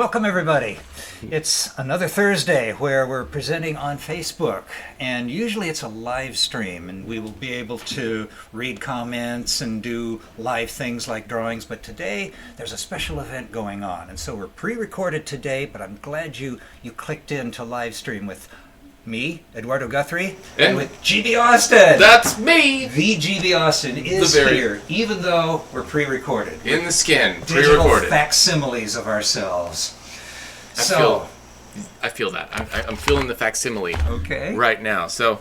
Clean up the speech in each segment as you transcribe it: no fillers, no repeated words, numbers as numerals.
Welcome, everybody. It's another Thursday where we're presenting on Facebook, and usually it's a live stream, and we will be able to read comments and do live things like drawings, but today there's a special event going on, and so we're pre-recorded today, but I'm glad you clicked in to live stream with me, Eduardo Guthrie, and with GB Austin. That's me! The GB Austin is here, even though we're pre-recorded. In the skin, Digital pre-recorded. facsimiles of ourselves. I feel that. I'm feeling the facsimile Okay. right now. So,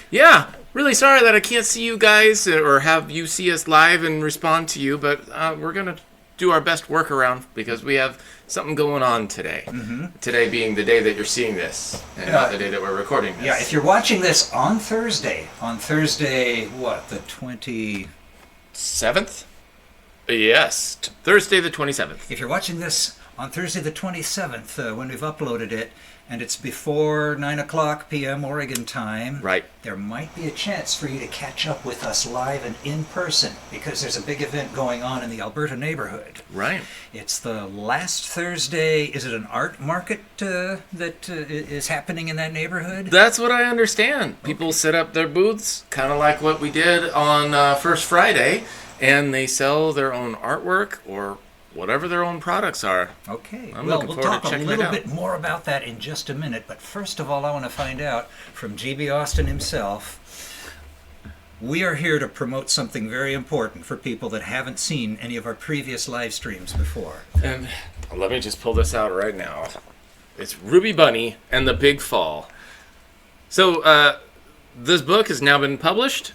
yeah, really sorry that I can't see you guys or have you see us live and respond to you, but we're going to do our best workaround because we have something going on today. Mm-hmm. Today being the day that you're seeing this and not the day that we're recording this. Yeah, if you're watching this on Thursday, what, the 7th? Yes, Thursday the 27th. If you're watching this on Thursday the 27th, when we've uploaded it, and it's before 9 o'clock p.m. Oregon time, right, there might be a chance for you to catch up with us live and in person because there's a big event going on in the Alberta neighborhood. Right. It's the last Thursday. Is it an art market that is happening in that neighborhood? That's what I understand. People set up their booths, kind of like what we did on First Friday, and they sell their own artwork or whatever their own products are. Okay. We'll talk a little bit more about that in just a minute, but first of all, I want to find out from GB Austin himself. We are here to promote something very important for people that haven't seen any of our previous live streams before. And let me just pull this out right now. It's Ruby Bunny and the Big Fall. So, this book has now been published.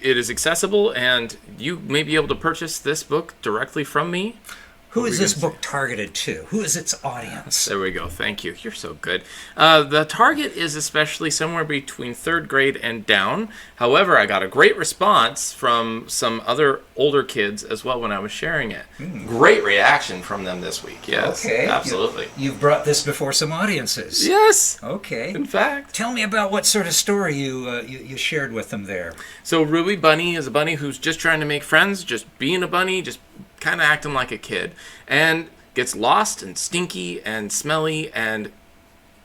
It is accessible, and you may be able to purchase this book directly from me. Who is this book targeted to? Who is its audience? There we go. Thank you. You're so good. The target is especially somewhere between 3rd grade and down. However, I got a great response from some other older kids as well when I was sharing it. Great reaction from them this week. Yes, okay. Absolutely. You've brought this before some audiences. Yes. Okay. In fact. Tell me about what sort of story you shared with them there. So Ruby Bunny is a bunny who's just trying to make friends, just being a bunny, just kind of acting like a kid, and gets lost and stinky and smelly and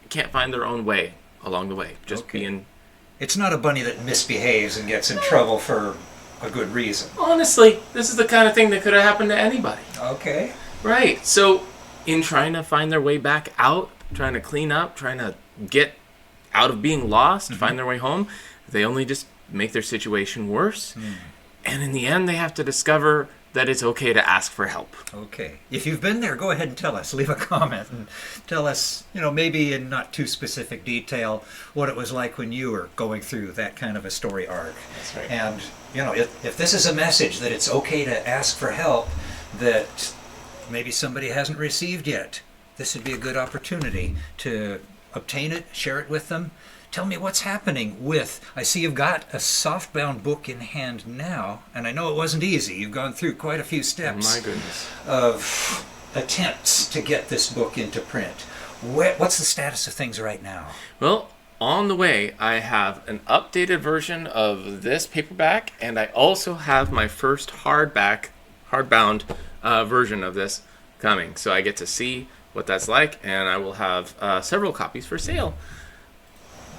can't find their own way along the way. Just being... It's not a bunny that misbehaves and gets in trouble for a good reason. Honestly, this is the kind of thing that could have happened to anybody. Okay. Right. So in trying to find their way back out, trying to clean up, trying to get out of being lost, find their way home, they only just make their situation worse. And in the end, they have to discover that it's okay to ask for help. Okay. If you've been there, go ahead and tell us. Leave a comment and tell us, maybe in not too specific detail, what it was like when you were going through that kind of a story arc. That's right. And, if this is a message that it's okay to ask for help that maybe somebody hasn't received yet, this would be a good opportunity to obtain it, share it with them. Tell me what's happening I see you've got a softbound book in hand now, and I know it wasn't easy. You've gone through quite a few steps My goodness. of attempts to get this book into print. What's the status of things right now? Well, on the way, I have an updated version of this paperback, and I also have my first hardbound version of this coming. So I get to see what that's like, and I will have several copies for sale.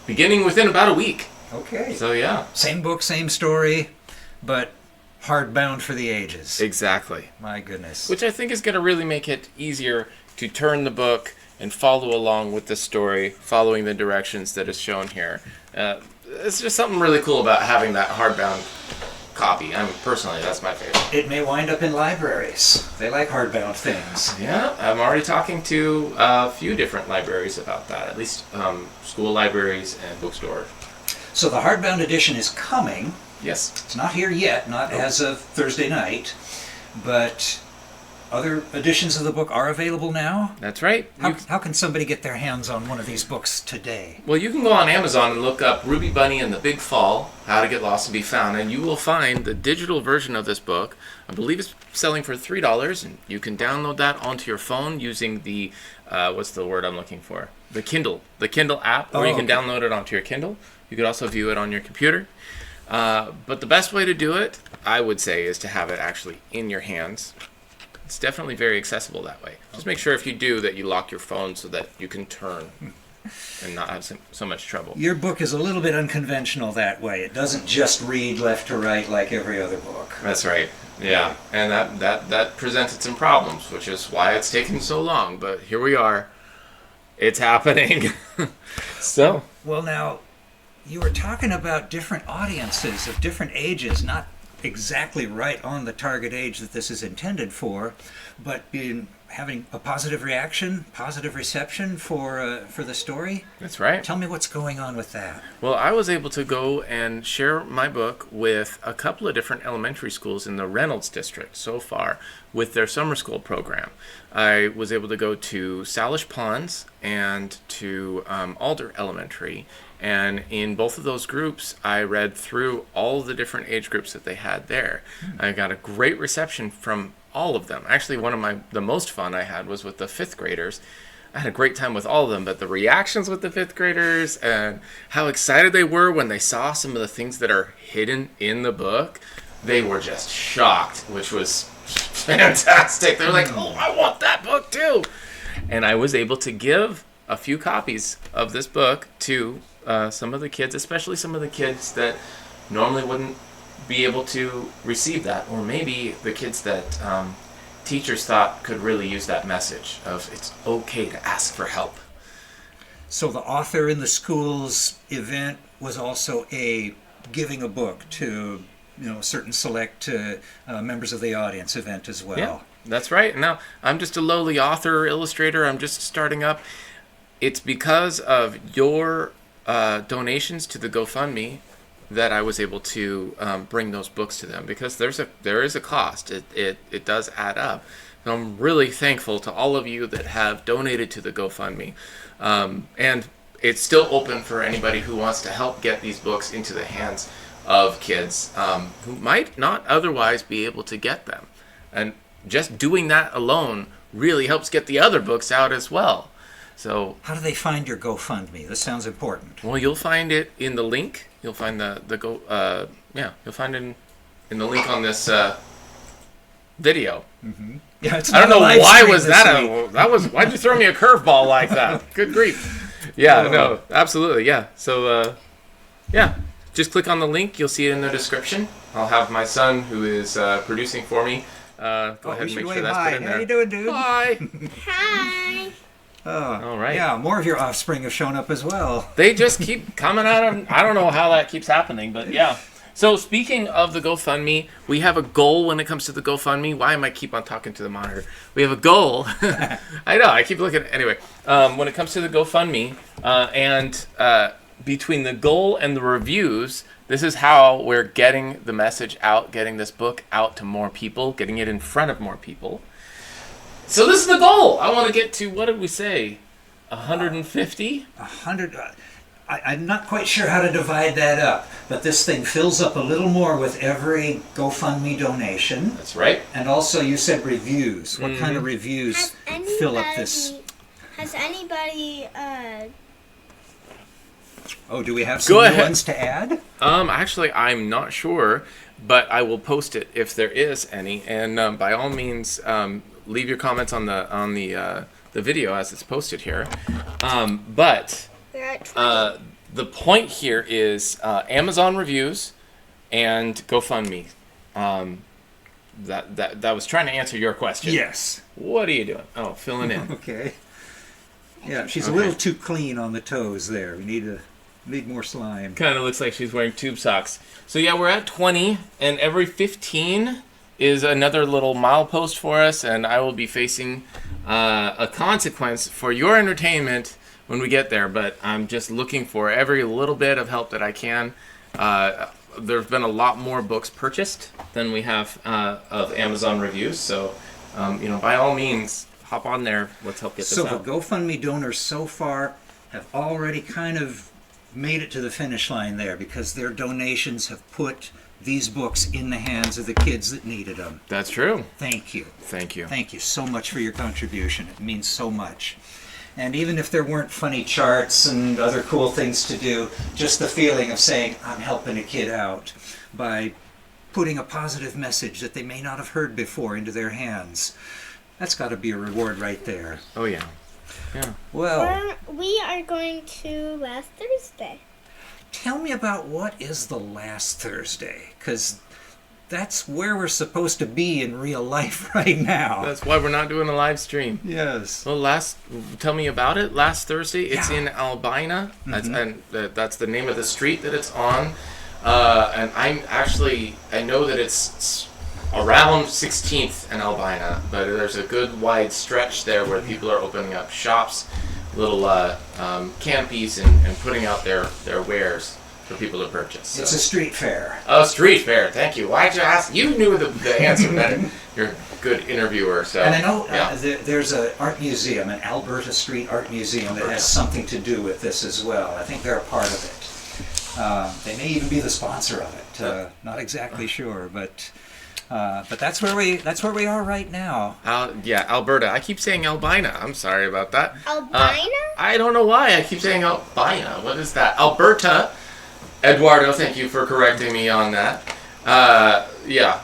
Beginning within about a week. Okay. So yeah. Same book, same story, but hardbound for the ages. Exactly. My goodness. Which I think is going to really make it easier to turn the book and follow along with the story, following the directions that is shown here. It's just something really cool about having that hardbound copy. Personally, that's my favorite. It may wind up in libraries. They like hardbound things. Yeah, I'm already talking to a few different libraries about that, at least school libraries and bookstores. So the hardbound edition is coming. Yes. It's not here yet, not as of Thursday night, but other editions of the book are available now? That's right. How can somebody get their hands on one of these books today? Well, you can go on Amazon and look up Ruby Bunny and the Big Fall, How to Get Lost and Be Found, and you will find the digital version of this book. I believe it's selling for $3, and you can download that onto your phone using the, what's the word I'm looking for? The Kindle app, or you can download it onto your Kindle. You could also view it on your computer. But the best way to do it, I would say, is to have it actually in your hands. It's definitely very accessible that way. Just make sure if you do that you lock your phone so that you can turn and not have so much trouble. Your book is a little bit unconventional that way. It doesn't just read left to right like every other book. That's right. Yeah, and that presented some problems, which is why it's taken so long. But here we are. It's happening. So. Well, now, you were talking about different audiences of different ages, not exactly right on the target age that this is intended for, but having a positive reaction, positive reception for the story. That's right. Tell me what's going on with that. Well, I was able to go and share my book with a couple of different elementary schools in the Reynolds district so far with their summer school program. I was able to go to Salish Ponds and to Alder Elementary, and in both of those groups, I read through all of the different age groups that they had there. I got a great reception from all of them. Actually, the most fun I had was with the 5th graders. I had a great time with all of them, but the reactions with the 5th graders and how excited they were when they saw some of the things that are hidden in the book, they were just shocked, which was fantastic. They're like, oh, I want that book too. And I was able to give a few copies of this book to some of the kids, especially some of the kids that normally wouldn't be able to receive that, or maybe the kids that teachers thought could really use that message of it's okay to ask for help. So the author in the school's event was also giving a book to certain select members of the audience event as well. Yeah, that's right. Now, I'm just a lowly author, illustrator. I'm just starting up. It's because of your donations to the GoFundMe that I was able to bring those books to them, because there is a cost. It does add up. And I'm really thankful to all of you that have donated to the GoFundMe. And it's still open for anybody who wants to help get these books into the hands of kids who might not otherwise be able to get them. And just doing that alone really helps get the other books out as well. So how do they find your GoFundMe? This sounds important. Well, you'll find it in the link. You'll find you'll find it in the link on this video. Mm-hmm. Yeah, I don't know why was that why'd you throw me a curveball like that? Good grief. Yeah, no, absolutely. Yeah. So just click on the link. You'll see it in the description. I'll have my son, who is producing for me, go ahead and make sure that's put in there. How you doing, dude? Hi. Hi. All right. Yeah, more of your offspring have shown up as well. They just keep coming out of. I don't know how that keeps happening, but yeah. So speaking of the GoFundMe, we have a goal when it comes to the GoFundMe. Why am I keep on talking to the monitor? We have a goal. I know. I keep looking. Anyway, when it comes to the GoFundMe, between the goal and the reviews, this is how we're getting the message out, getting this book out to more people, getting it in front of more people. So this is the goal. I want to get to, what did we say, 150? 100. I'm not quite sure how to divide that up, but this thing fills up a little more with every GoFundMe donation. That's right. And also, you said reviews. What kind of reviews fill up this? Has anybody? Oh, do we have some new ones to add? Actually, I'm not sure, but I will post it if there is any. And by all means, leave your comments on the video as it's posted here. But the point here is Amazon reviews and GoFundMe. That was trying to answer your question. Yes. What are you doing? Oh, filling in. Okay. Yeah, she's a little too clean on the toes there. We need more slime. Kind of looks like she's wearing tube socks. So yeah, we're at 20, and every 15 is another little milepost for us, and I will be facing a consequence for your entertainment when we get there. But I'm just looking for every little bit of help that I can. There's been a lot more books purchased than we have of Amazon reviews, so by all means, hop on there. Let's help get this out. So the GoFundMe donors so far have already kind of made it to the finish line there, because their donations have put these books in the hands of the kids that needed them. That's true. Thank you. Thank you. Thank you so much for your contribution. It means so much. And even if there weren't funny charts and other cool things to do, just the feeling of saying, I'm helping a kid out by putting a positive message that they may not have heard before into their hands. That's got to be a reward right there. Oh yeah. Yeah. Well, We are going to last Thursday. tell me about what is the last Thursday, because that's where we're supposed to be in real life right now. That's why we're not doing a live stream. Yes. Well, tell me about it. Last Thursday, it's Yeah. in Albina. That's the name of the street that it's on. And I know that it's around 16th and Albina, but there's a good wide stretch there where people are opening up shops, little canopies, and putting out their wares for people to purchase. So. It's a street fair. Oh, street fair. Thank you. Why'd you ask? You knew the answer better. You're a good interviewer. So. And I know yeah. there's an art museum, an Alberta Street Art Museum, that has something to do with this as well. I think they're a part of it. They may even be the sponsor of it. Not exactly sure, but that's where we are right now. Yeah, Alberta. I keep saying Albina. I'm sorry about that. Albina? I don't know why I keep saying Albina. What is that? Alberta. Eduardo, thank you for correcting me on that. Yeah.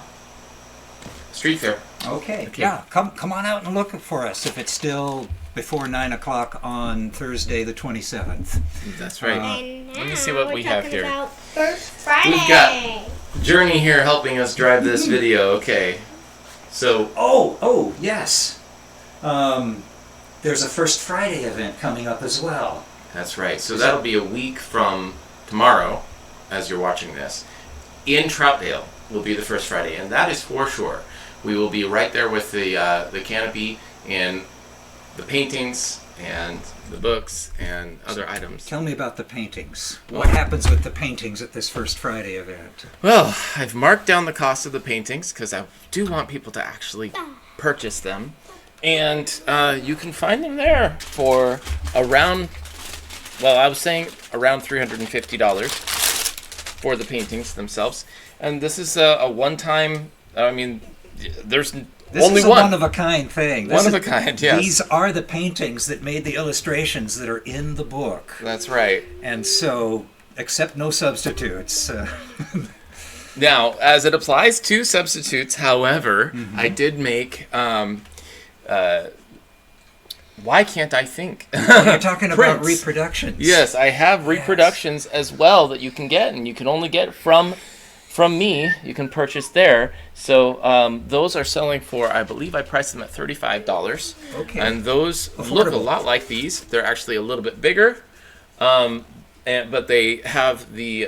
Street fair. Okay. Yeah. Come on out and look for us if it's still before 9 o'clock on Thursday the 27th. That's right. And now Let me see what we're we have talking here. about First Friday. We've got Journey here helping us drive this video. Okay. So, Oh yes. There's a First Friday event coming up as well. that's right. So that'll be a week from tomorrow, as you're watching this. In Troutdale will be the First Friday, and that is for sure. We will be right there with the canopy and the paintings and the books and other items. Tell me about the paintings. What happens with the paintings at this First Friday event? Well, I've marked down the cost of the paintings because I do want people to actually purchase them. And you can find them there for around, well, I was saying around $350 for the paintings themselves. And this is a one-time, there's This only is a one. one-of-a-kind thing. One of a kind, yes. These are the paintings that made the illustrations that are in the book. That's right. And so, accept no substitutes. Now, as it applies to substitutes, however, I did make, why can't I think? You're talking about Prints. reproductions. Yes, I have reproductions as well that you can get, and you can only get from me. You can purchase there. So those are selling for, I believe I priced them at $35. Okay. And those look a Affordable. lot like these. They're actually a little bit bigger, but they have the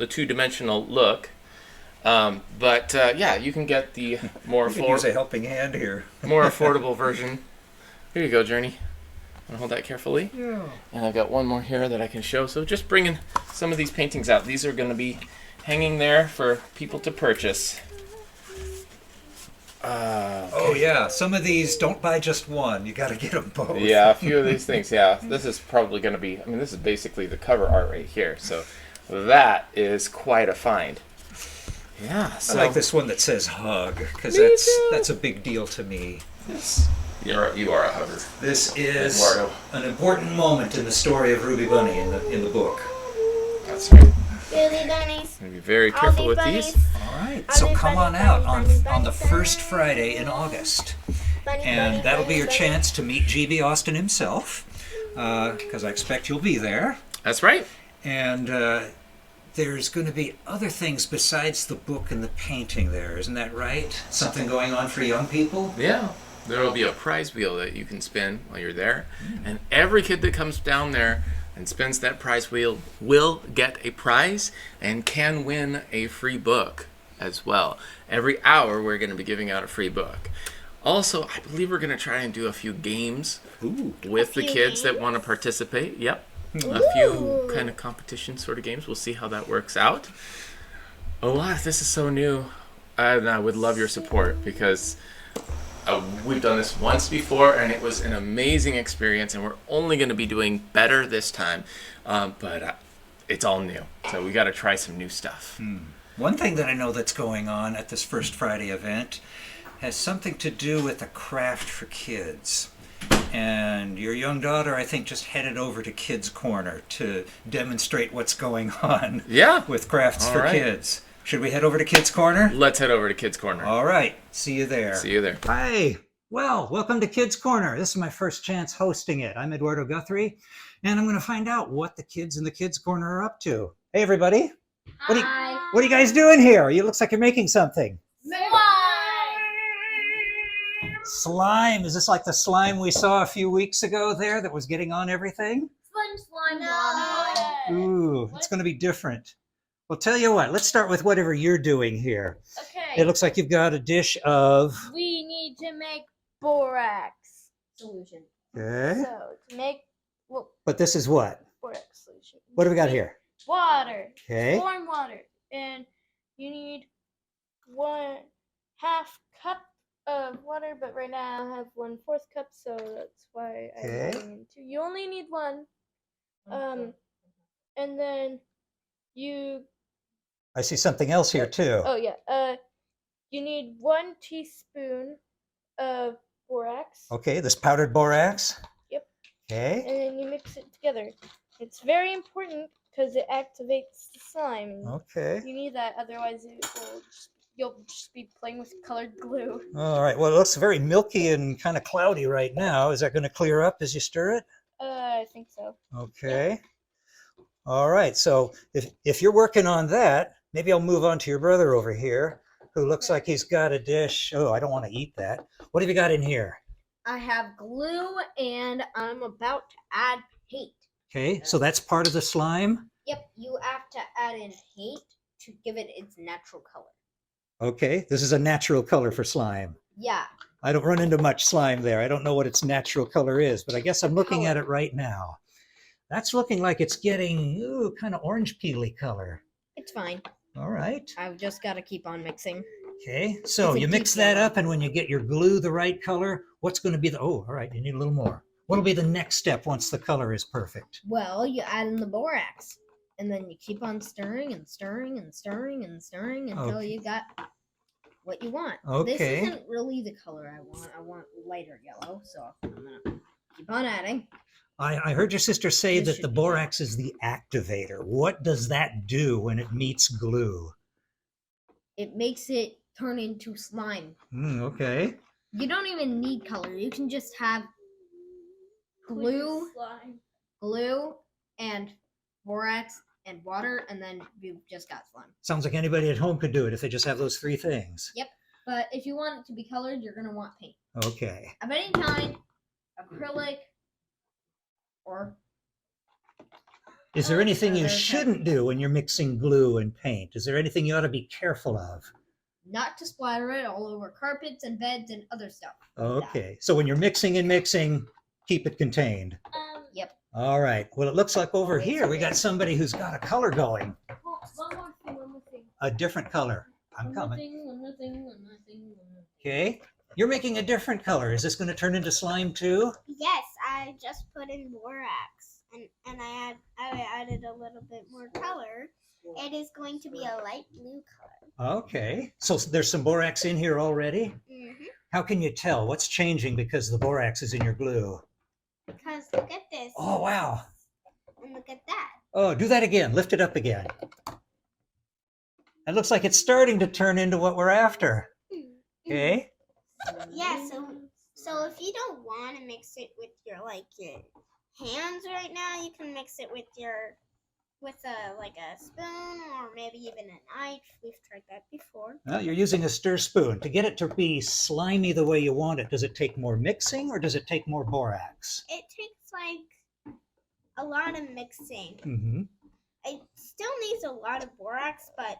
two-dimensional look. Yeah, you can get the more You could use a helping hand here. more affordable version. Here you go, Journey. I'm gonna hold that carefully. Yeah. And I've got one more here that I can show. So just bringing some of these paintings out. These are going to be hanging there for people to purchase. Oh yeah, some of these don't buy just one. You got to get them both. Yeah, a few of these things. Yeah, this is probably going to be. This is basically the cover art right here. So that is quite a find. Yeah. So I like this one that says hug because Me too. that's a big deal to me. you are a hugger. This is Eduardo. an important moment in the story of Ruby Bunny in the book. That's right. Really bunnies. Gonna be very All careful these with bunnies. these. All right, I'll so do come bunny, on out bunny, on bunny, the bunny, first bunny. Friday in August, Bunny, and bunny, that'll be bunny, your bunny. chance to meet G.B. Austin himself, because I expect you'll be there. That's right. And there's going to be other things besides the book and the painting there, isn't that right? Something going on for young people? Yeah. There will be a prize wheel that you can spin while you're there. And every kid that comes down there and spins that prize wheel will get a prize and can win a free book as well. Every hour we're going to be giving out a free book. Also, I believe we're going to try and do a few games Ooh. with the few kids that games? want to participate. Yep. A few Ooh. kind of competition sort of games. We'll see how that works out. A lot. This is so new. And I would love your support because we've done this once before and it was an amazing experience, and we're only going to be doing better this time. But it's all new. So we got to try some new stuff. One thing that I know that's going on at this First Friday event has something to do with a craft for kids. And your young daughter, I think, just headed over to Kids Corner to demonstrate what's going on Yeah. with crafts All for right. kids. Should we head over to Kids Corner? Let's head over to Kids Corner. All right. See you there. See you there. Hi. Well, welcome to Kids Corner. This is my first chance hosting it. I'm Eduardo Guthrie, and I'm going to find out what the kids in the Kids Corner are up to. Hey, everybody. What are you guys doing here? You looks like you're making something. Slime. Is this like the slime we saw a few weeks ago there that was getting on everything? Slime. Ooh, it's going to be different. Well, tell you what, let's start with whatever you're doing here. Okay. It looks like you've got a dish of... We need to make borax solution. Okay. So to make But this is what? borax solution. What do we got here? Water. Okay. Warm water. And you need 1/2 cup of water, but right now I have 1/4 cup, so that's why Okay. I'm adding in 2. You only need 1. And then you I see something else here too. oh yeah. You need 1 teaspoon of borax. Okay, this powdered borax. Yep. Okay. And then you mix it together. It's very important because it activates the slime. Okay. You need that, otherwise you'll just be playing with colored glue. All right. Well, it looks very milky and kind of cloudy right now. Is that going to clear up as you stir it? I think so. Okay. All right. So if you're working on that, maybe I'll move on to your brother over here, who looks like he's got a dish. Oh, I don't want to eat that. What have you got in here? I have glue and I'm about to add paint. Okay. So that's part of the slime. Yep, you have to add in paint to give it its natural color. Okay. This is a natural color for slime. Yeah, I don't run into much slime there. I don't know what its natural color is, but I guess I'm looking at it right now. That's looking like it's getting kind of orange peely color. it's fine. All right. I've just got to keep on mixing. Okay. So It's a you mix deep that yellow. up, and when you get your glue the right color, what's going to be the... Oh, all right. You need a little more. What'll be the next step once the color is perfect? Well, you add in the borax and then you keep on stirring and stirring and stirring and stirring until Okay. you got what you want. Okay. This isn't really the color I want. I want lighter yellow, so I'm going to keep on adding. I heard your sister say This that the should be borax is the activator. What does that do when it meets glue? It makes it turn into slime. Okay. You don't even need color. You can just have glue, and borax and water, and then you've just got slime. Sounds like anybody at home could do it if they just have those 3 things. But if you want it to be colored, you're gonna want paint Okay. of any kind, acrylic, or Is there anything you there's shouldn't do when you're mixing glue and paint? Is there anything you ought to be careful of? not to splatter it all over carpets and beds and other stuff. Okay. So when you're mixing and mixing, keep it contained. Yep. All right. Well, it looks like over here we got somebody who's got a color going. One more thing. A different color. I'm One more coming. thing. One more thing. Okay. You're making a different color. Is this going to turn into slime too? Yes, I just put in borax and I added a little bit more color. It is going to be a light blue color. Okay. So there's some borax in here already? Mm-hmm. How can you tell what's changing because the borax is in your glue? Because look at this. Oh, wow. And look at that. Oh, do that again. Lift it up again. It looks like it's starting to turn into what we're after. Okay. Yeah, so if you don't want to mix it with your hands right now, you can mix it with a spoon or maybe even a knife. We've tried that before. Well, you're using a stir spoon. To get it to be slimy the way you want it, does it take more mixing or does it take more borax? It takes a lot of mixing. Mm-hmm. It still needs a lot of borax, but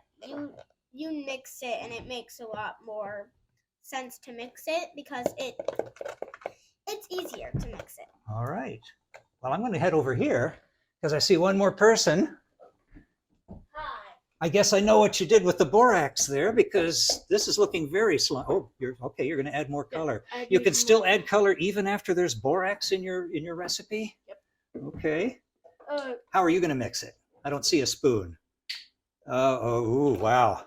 you mix it and it makes a lot more sense to mix it because it's easier to mix it. All right. Well, I'm going to head over here because I see one more person. Hi. I guess I know what you did with the borax there because this is looking very slimy. Oh, you're okay. You're going to add more color. You can still add color even after there's borax in your recipe? Yep. Okay. Uh, How are you going to mix it? I don't see a spoon. Ooh, wow.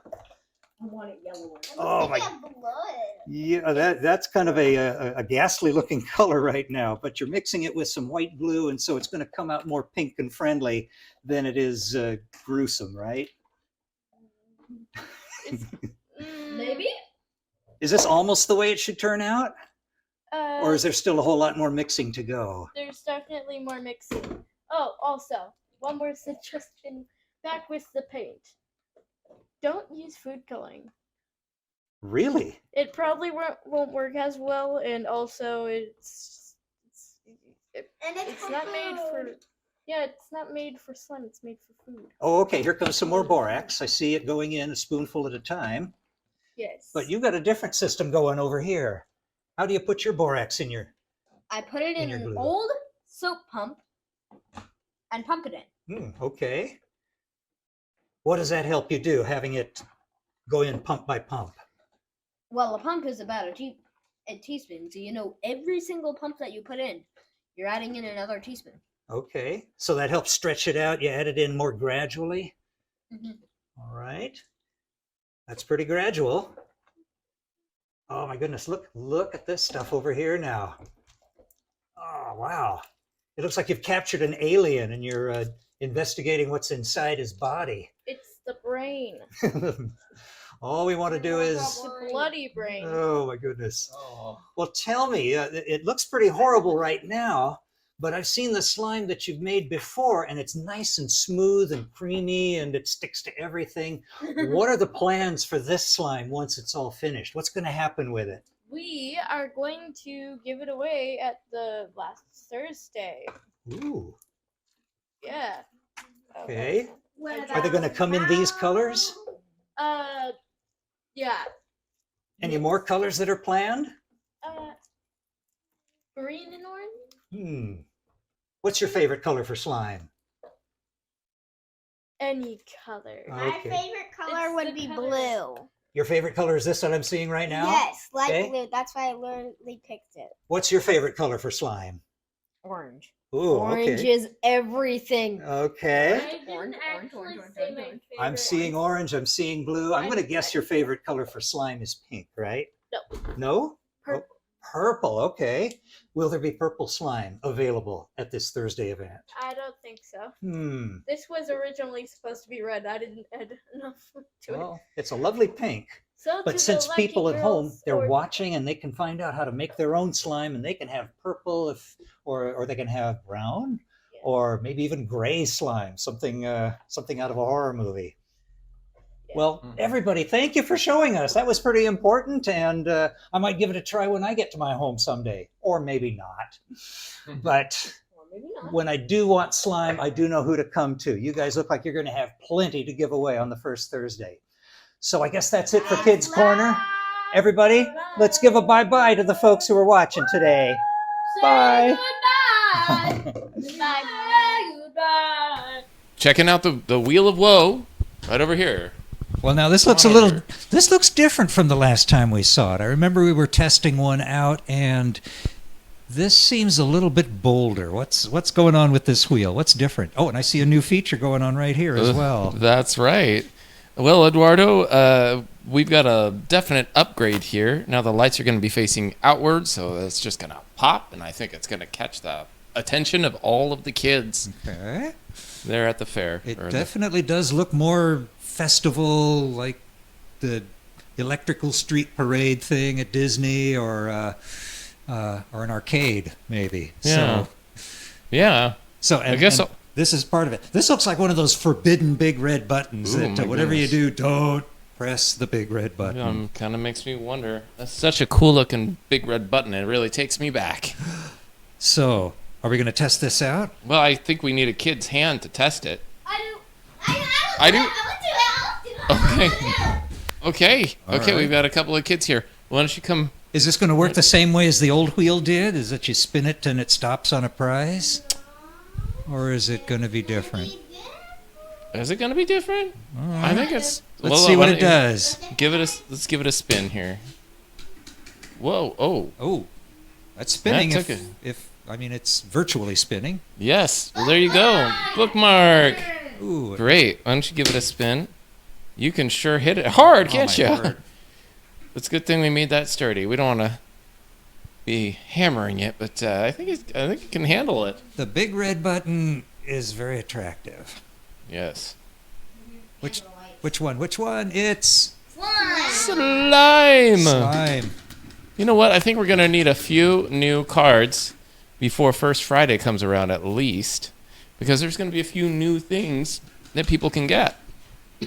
I want it yellow. Oh my. Look at blood. Yeah, that's kind of a ghastly looking color right now, but you're mixing it with some white glue, and so it's going to come out more pink and friendly than it is gruesome, right? It's, Maybe? Is this almost the way it should turn out? Or is there still a whole lot more mixing to go? There's definitely more mixing. Oh, also, one more suggestion. Back with the paint. Don't use food coloring. Really? It probably won't work as well, and also it's not made for. Yeah, it's not made for slime. It's made for food. Oh, okay. Here comes some more borax. I see it going in a spoonful at a time. Yes. But you've got a different system going over here. How do you put your borax in your? I put it In in your an glue. old soap pump and pump it in. Okay. What does that help you do, having it go in pump by pump? Well, a pump is about a teaspoon, so you know every single pump that you put in, you're adding in another teaspoon. Okay. So that helps stretch it out. You add it in more gradually. Mhm. All right. That's pretty gradual. Oh my goodness, look at this stuff over here now. Oh, wow. It looks like you've captured an alien and you're investigating what's inside his body. It's the brain. All we want to do is, The bloody brain. oh my goodness. Oh. Well, tell me, it looks pretty horrible right now, but I've seen the slime that you've made before and it's nice and smooth and creamy and it sticks to everything. What are the plans for this slime once it's all finished? What's going to happen with it? We are going to give it away at the last Thursday. Ooh, Yeah. okay. What Are they going to come in these colors? Yeah. Any more colors that are planned? Green and orange. What's your favorite color for slime? Any color. My Okay. favorite color It's would the be color. blue. Your favorite color is this that I'm seeing right now? Yes, light Okay. blue. That's why I literally picked it. What's your favorite color for slime? Orange. Ooh, Orange okay. is everything. Okay. didn't Orange, actually orange, orange, say orange, my orange. I'm favorite seeing one. orange, I'm seeing blue. I'm going to guess your favorite color for slime is pink, right? No. No? Purple. Oh, purple, okay. Will there be purple slime available at this Thursday event? I don't think so. Hmm. This was originally supposed to be red. I didn't add enough to it. Well, it's a lovely pink. So to But the since lucky people at home, girls they're or- watching and they can find out how to make their own slime and they can have purple or they can have brown Yeah. or maybe even gray slime, something something out of a horror movie. Yeah. Well, Mhm. everybody, thank you for showing us. That was pretty important, and I might give it a try when I get to my home someday, or maybe not. But Or maybe not. when I do want slime, I do know who to come to. You guys look like you're going to have plenty to give away on the first Thursday. So I guess that's it for Kids Corner. Everybody, let's give a bye-bye to the folks who are watching today. Bye. Goodbye. Checking out the Wheel of Woe right over here. Well, now this Come looks a on little. over. This looks different from the last time we saw it. I remember we were testing one out, and this seems a little bit bolder. What's going on with this wheel? What's different? Oh, and I see a new feature going on right here as well. That's right. Well, Eduardo, we've got a definite upgrade here. Now the lights are going to be facing outward, so it's just going to pop, and I think it's going to catch the attention of all of the kids Okay. there at the fair. It or the- definitely does look more festival, like the electrical street parade thing at Disney, or an arcade, maybe. Yeah. Yeah. So and, I guess and so. this is part of it. This looks like one of those forbidden big red buttons Ooh, that my whatever you goodness. do, don't press the big red button. Kind of makes me wonder. That's such a cool looking big red button. It really takes me back. So, are we going to test this out? Well, I think we need a kid's hand to test it. I do. I do? Okay. Okay. All Okay, right. we've got a couple of kids here. Why don't you come? Is this going to work the same way as the old wheel did? Is that you spin it and it stops on a prize? Or is it going to be different? Is it going to be different? All I right. think it's. Let's well, see why what don't it you does. Let's give it a spin here. Whoa! Oh, Oh, that's spinning. That took If I mean, it's virtually spinning. yes. Well, there you go. Bookmark. Ooh, Great. Why don't you give it a spin? You can sure hit it hard, oh can't my you? word. It's a good thing we made that sturdy. We don't want to be hammering it, but I think it can handle it. The big red button is very attractive. Yes. Which Which one? Which one? It's Slime. slime. You know what? I think we're going to need a few new cards before First Friday comes around at least, because there's going to be a few new things that people can get.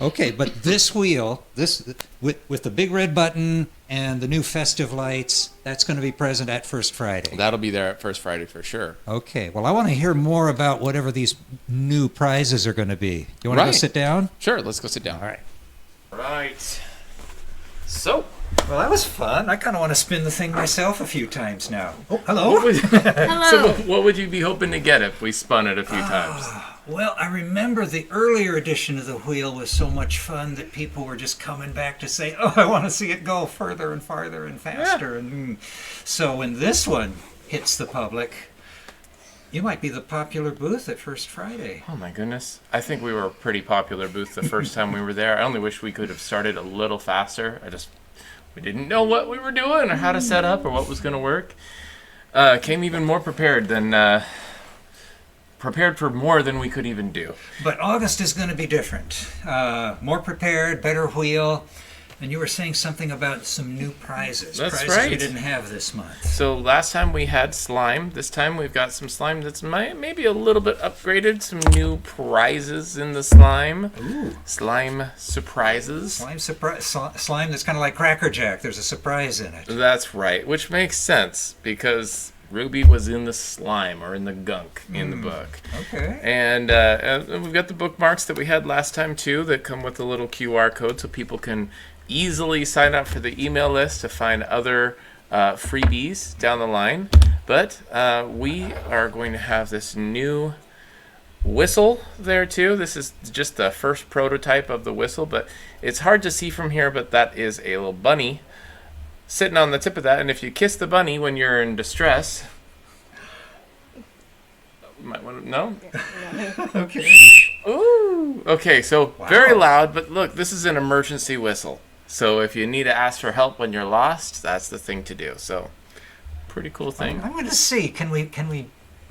Okay, but this wheel, this with the big red button and the new festive lights, that's going to be present at First Friday. That'll be there at First Friday for sure. Okay, well, I want to hear more about whatever these new prizes are going to be. You want to go Right. sit down? Sure, let's go sit down. All right. Right. So, Well, that was fun. I kind of want to spin the thing myself a few times now. Oh, hello. so what would you be hoping to get if we spun it a few times? Well, I remember the earlier edition of the wheel was so much fun that people were just coming back to say, "Oh, I want to see it go further and farther and faster." And so when this one hits the public, you might be the popular booth at First Friday. Oh my goodness. I think we were a pretty popular booth the first time we were there. I only wish we could have started a little faster. We didn't know what we were doing or how to set up or what was going to work. Came even more prepared for more than we could even do. But August is going to be different. More prepared, better wheel. And you were saying something about some new prizes. That's prizes we right. didn't have this month. So last time we had slime. This time we've got some slime that's maybe a little bit upgraded. Some new prizes in the slime. Ooh. Slime surprises. Slime that's kind of like Cracker Jack. There's a surprise in it. That's right, which makes sense because Ruby was in the slime or in the gunk in the book. Okay. And we've got the bookmarks that we had last time too that come with a little QR code so people can easily sign up for the email list to find other freebies down the line. But we are going to have this new whistle there too. This is just the first prototype of the whistle, but it's hard to see from here, but that is a little bunny sitting on the tip of that, and if you kiss the bunny when you're in distress, you might want to know. Okay. Ooh. Okay, so very loud, but look, this is an emergency whistle. So if you need to ask for help when you're lost, that's the thing to do. So, pretty cool thing. I'm going to see. Can we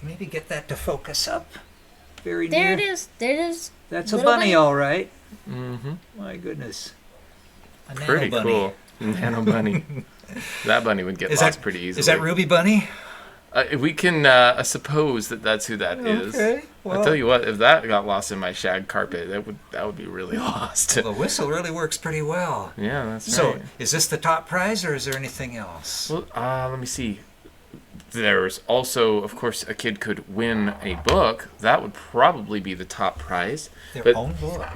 maybe get that to focus up? Very There near. it is. There it is. That's a Little bunny, bunny. all right. Mm-hmm. My goodness. A nano Pretty bunny. cool. Nano bunny. That bunny would get lost pretty easily. Is that Ruby Bunny? We can suppose that that's who that is. Okay. I'll tell you what, if that got lost in my shag carpet, that would be really lost. The whistle really works pretty well. Yeah, that's So, right. is this the top prize, or is there anything else? Well, let me see. There's also, of course, a kid could win a book. That would probably be the top prize. Their but- own book.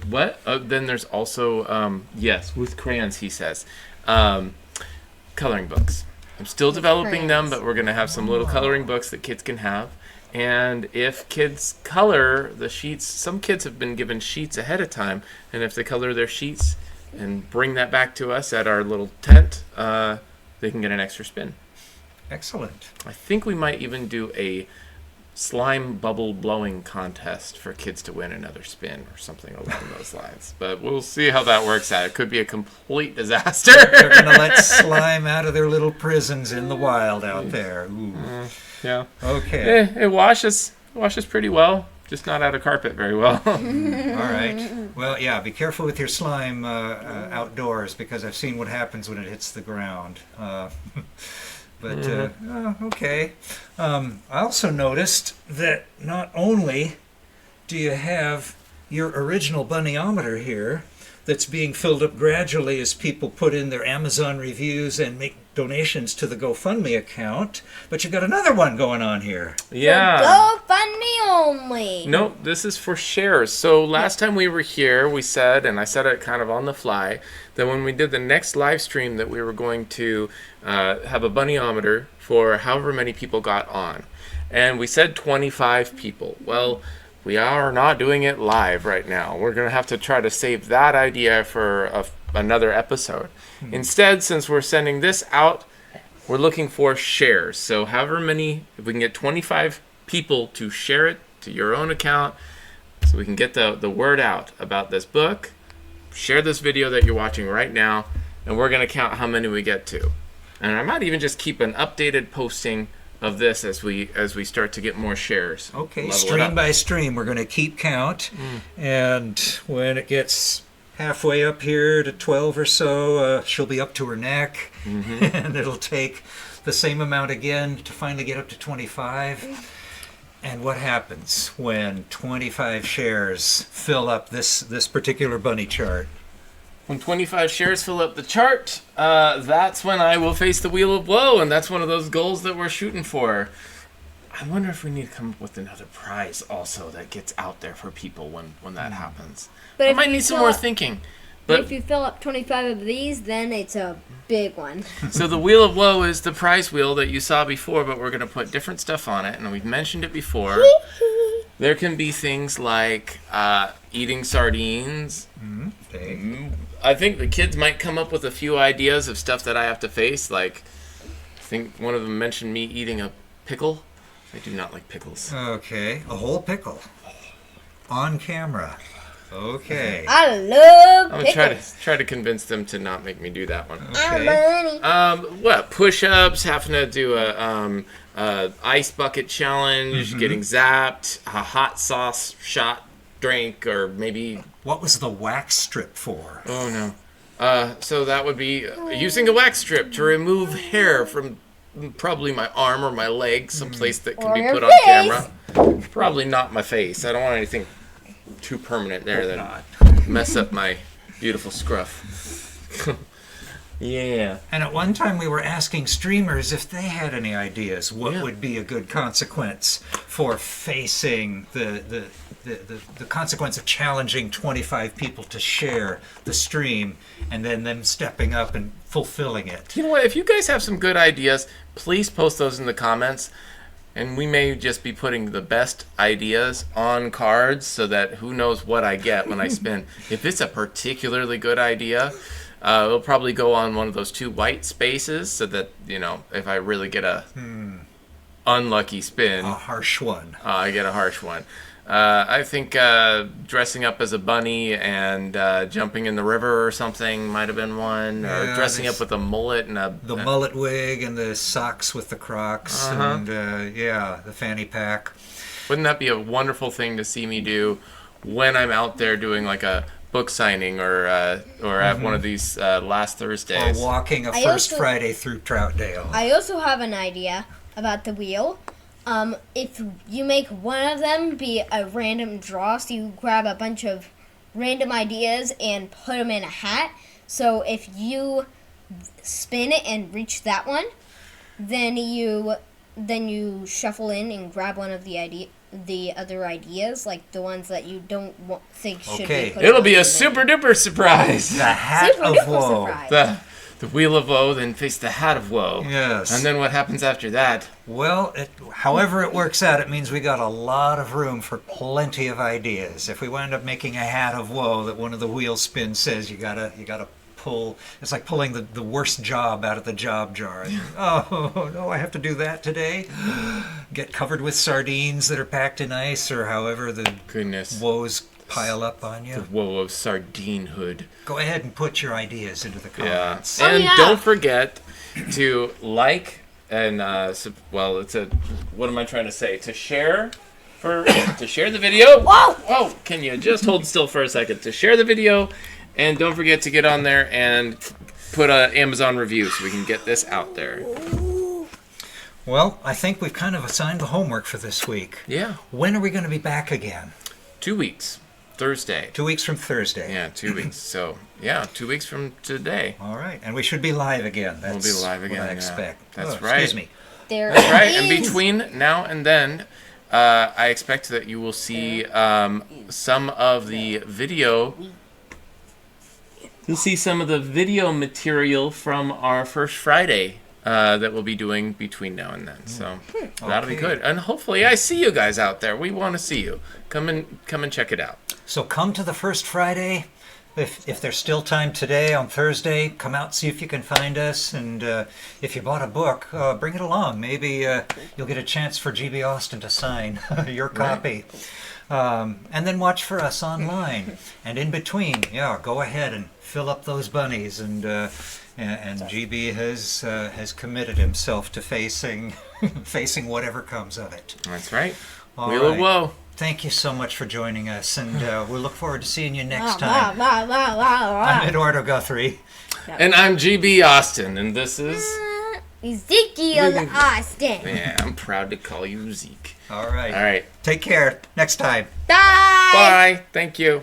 What? Then there's also, yes, with crayons, he says. Coloring books. I'm still developing them, but we're going to have some little coloring books that kids can have. And if kids color the sheets, some kids have been given sheets ahead of time, and if they color their sheets and bring that back to us at our little tent, they can get an extra spin. Excellent. I think we might even do a slime bubble blowing contest for kids to win another spin or something along those lines. But we'll see how that works out. It could be a complete disaster. They're going to let slime out of their little prisons in the wild out there. Ooh. Yeah. Okay. It washes pretty well, just not out of carpet very well. All right. Well, yeah, be careful with your slime outdoors, because I've seen what happens when it hits the ground. Okay. I also noticed that not only do you have your original bunnyometer here that's being filled up gradually as people put in their Amazon reviews and make donations to the GoFundMe account, but you've got another one going on here. Yeah. GoFundMe only. No, this is for shares. So last time we were here, we said, and I said it kind of on the fly, that when we did the next live stream that we were going to have a bunnyometer for however many people got on. And we said 25 people. Well, we are not doing it live right now. We're going to have to try to save that idea for another episode. Instead, since we're sending this out, we're looking for shares. So however many, if we can get 25 people to share it to your own account, so we can get the word out about this book, share this video that you're watching right now, and we're going to count how many we get to. And I might even just keep an updated posting of this as we start to get more shares. Okay, Level it stream up. by stream, we're going to keep count. And when it gets halfway up here to 12 or so, she'll be up to her neck. And it'll take the same amount again to finally get up to 25. And what happens when 25 shares fill up this particular bunny chart? When 25 shares fill up the chart, that's when I will face the Wheel of Woe, and that's one of those goals that we're shooting for. I wonder if we need to come up with another prize also that gets out there for people when that happens. But I if might you need some fill more up- thinking. But But if you fill up 25 of these, then it's a big one. so the Wheel of Woe is the prize wheel that you saw before, but we're going to put different stuff on it, and we've mentioned it before. There can be things like eating sardines. Okay. I think the kids might come up with a few ideas of stuff that I have to face. Like, I think one of them mentioned me eating a pickle. I do not like pickles. Okay, a whole pickle. On camera. Okay. I love I'm gonna pickles. try to convince them to not make me do that one. Okay. What push-ups? Having to do a ice bucket challenge, getting zapped, a hot sauce shot drink, or maybe What was the wax strip for? oh no. So that would be using a wax strip to remove hair from probably my arm or my leg, someplace that can Or be your put on camera. Probably not my face. I don't want anything too permanent there that mess up my beautiful scruff. Yeah. And at one time we were asking streamers if they had any ideas what Yeah. would be a good consequence for facing the consequence of challenging 25 people to share the stream and then them stepping up and fulfilling it. You know what? If you guys have some good ideas, please post those in the comments. And we may just be putting the best ideas on cards so that who knows what I get when I spin. If it's a particularly good idea, it'll probably go on one of those 2 white spaces so that, you know, if I really get a unlucky spin, A harsh one. I get a harsh one. I think dressing up as a bunny and jumping in the river or something might have been one. Or Yeah, dressing there's up with a mullet and The mullet wig and the socks with the Crocs and the fanny pack. Wouldn't that be a wonderful thing to see me do when I'm out there doing like a book signing or at one of these last Or Thursdays? walking a I first also- Friday through Troutdale. I also have an idea about the wheel. If you make one of them be a random draw, so you grab a bunch of random ideas and put them in a hat. So if you spin it and reach that one, then you shuffle in and grab one of the other ideas, like the ones that you don't think should Okay. be put It'll on be a the super duper surprise. The hat Super of duper woe. surprise. The Wheel of Woe, then face the Hat of Woe. Yes. And then what happens after that? Well, however it works out, it means we got a lot of room for plenty of ideas. If we wind up making a hat of woe that one of the wheel spins says you gotta pull, it's like pulling the worst job out of the job jar. Oh no, I have to do that today. Get covered with sardines that are packed in ice, or however the Goodness. woes pile up on The you. woe of sardinehood. Go ahead and put your ideas into the Yeah. comments. And yeah. don't forget to like and what am I trying to say? To share to share the video. Whoa! Can you just hold still for a second? To share the video, and don't forget to get on there and put an Amazon review so we can get this out there. Well, I think we've kind of assigned the homework for this week. Yeah. When are we going to be back again? 2 weeks. Thursday. 2 weeks from Thursday. Yeah, 2 weeks. So, yeah, 2 weeks from today. All right, and we should be live again. That's We'll be live again, what I yeah. expect. That's Excuse right. me. There That's right. And is- between now and then, I expect that you will see some of the video. You'll see some of the video material from our first Friday that we'll be doing between now and then. So that'll be Okay. good. And hopefully, I see you guys out there. We want to see you. Come and check it out. So come to the first Friday. If there's still time today on Thursday, come out, see if you can find us. And if you bought a book, bring it along. Maybe you'll get a chance for G.B. Austin to sign your copy. And then watch for us online. And in between, yeah, go ahead and fill up those bunnies. And GB has committed himself to facing whatever comes of it. That's right. All Wheel of right. Woe. Thank you so much for joining us, and we'll look forward to seeing you next Wow, time. wow, wow, wow, wow. I'm Eduardo Guthrie. And I'm GB Austin, and this is... Ezekiel Austin. Yeah, I'm proud to call you Zeke. All right. All right. Take care. Next time. Bye. Bye. Thank you.